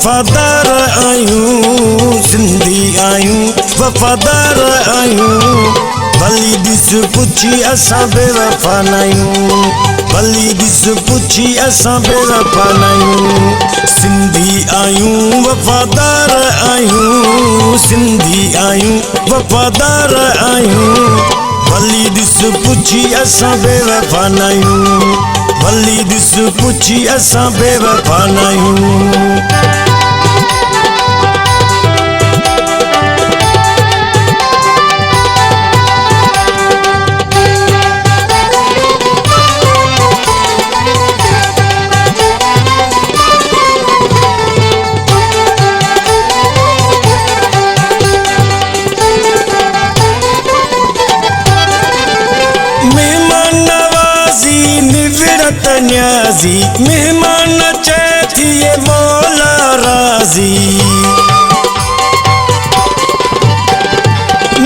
वफादार आयूं सिंधी आयूं वफादार आयूं भली दिस पुछी असां बेवफा नायूं भली दिस पुछी असां बेवफा नायूं सिंधी आयूं वफादार आयूं सिंधी आयूं वफादार आयूं भली दिस पुछी असां बेवफा नायूं भली दिस पुछी असां बेवफा नायूं न्याजी मेहमान चैथिए मौला राजी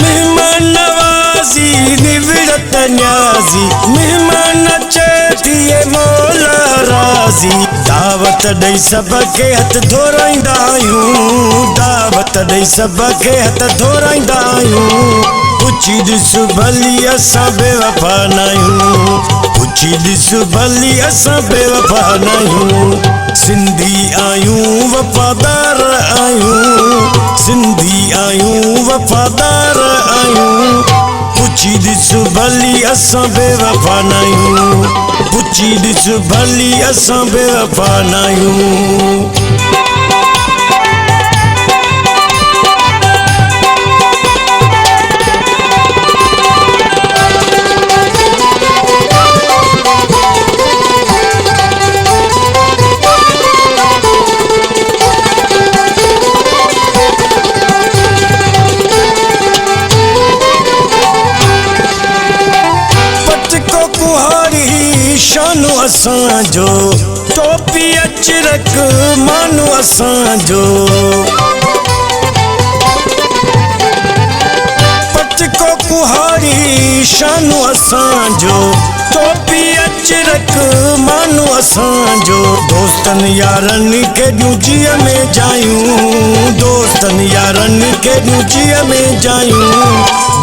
मेहमान नवाजी निवृत न्याजी मेहमान चैथिए मौला राजी दावत ॾेई सबके हथ धोराईंदा आहियूं दावत ॾेई सबके हथ धोराईंदा आहियूं पुछी ॾिस भली असां बेवफा नाहियूं पुछी ॾिस भली असां बेवफा नाहियूं सिंधी आयूं वफादार आयूं सिंधी आयूं वफादार आयूं पुछी ॾिस भली असां बेवफा नाहियूं पुछी ॾिस भली असां बेवफा नाहियूं शानु असांजो टोपी अचरक मानो असांजो पटको कुहारी शानु असांजो टोपी अचरक मानो असांजो दोस्तनि यारनि के ॾूजीअ में जायूं दोस्तनि यारनि के ॾूजीअ में जायूं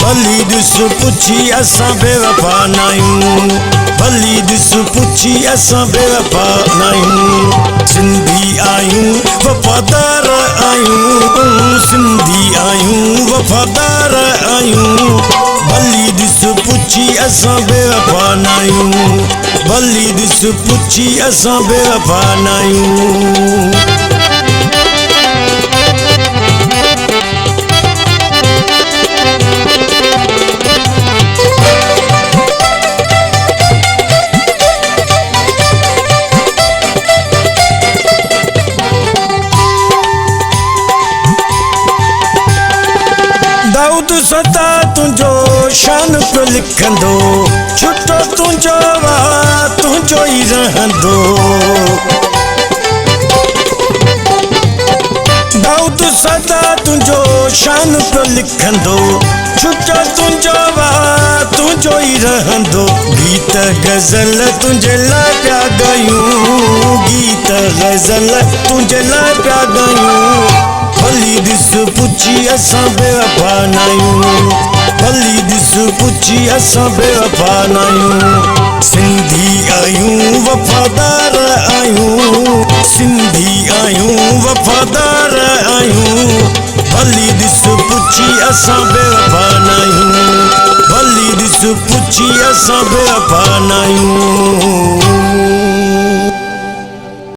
भली ॾिस पुछी असां बेवफा नाहियूं भली ॾिस पुछी असां बेवफा नाहियूं सिंधी आयूं वफादार आयूं सिंधी आयूं वफादार आयूं भली ॾिस पुछी असां बेवफा नाहियूं भली ॾिस पुछी असां बेवफा नाहियूं दाऊद सदा तुंहिंजो शान पियो लिखंदो छुटो तुंहिंजो वाह तुंहिंजो ई रहंदो दाऊद सदा तुंहिंजो शान पियो लिखंदो छुटो तुंहिंजो वाह तुंहिंजो ई रहंदो गीत गज़ल तुंहिंजे लाइ पिया ॻायूं गीत गज़ल तुंहिंजे लाइ पिया ॻायूं भली ॾिस पुछी असां बेवफा नाहियूं भली ॾिस पुछी असां बेवफा नाहियूं सिंधी आयूं वफादार आयूं सिंधी आयूं वफादार आयूं भली ॾिस पुछी असां बेवफा नाहियूं भली ॾिस पुछी असां बेवफा नाहियूं